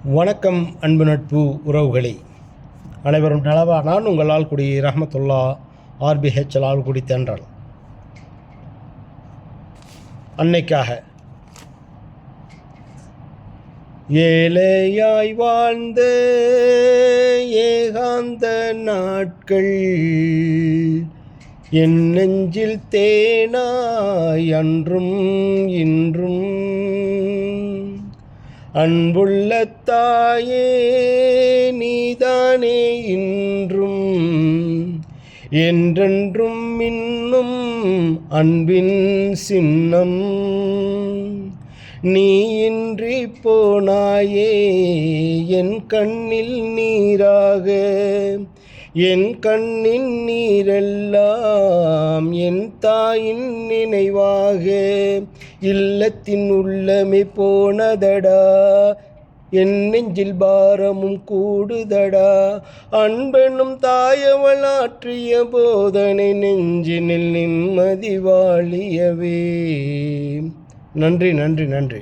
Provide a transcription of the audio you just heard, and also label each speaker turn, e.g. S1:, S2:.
S1: வணக்கம் அன்பு நட்பு உறவுகளே, அனைவரும் நலவா? நான் உங்கள் ஆல்குடி ரஹமத்துல்லா RBHL ஆல்குடி தென்றல். அன்னைக்காக ஏழையாய் வாழ்ந்த ஏகாந்த நாட்கள் என் நெஞ்சில் தேனாய் அன்றும் இன்றும் அன்புள்ள தாயே நீதானே இன்றும் என்றென்றும் இன்னும் அன்பின் சின்னம். நீ இன்றி போனாயே என் கண்ணில் நீராக, என் கண்ணின் நீரெல்லாம் என் தாயின் நினைவாக. இல்லத்தின் உள்ளமே போனதடா, என் நெஞ்சில் பாரமும் கூடுதடா. அன்பெனும் தாயவள் ஆற்றிய போதனை நெஞ்சினில் நிம்மதி வாழியவே. நன்றி நன்றி நன்றி.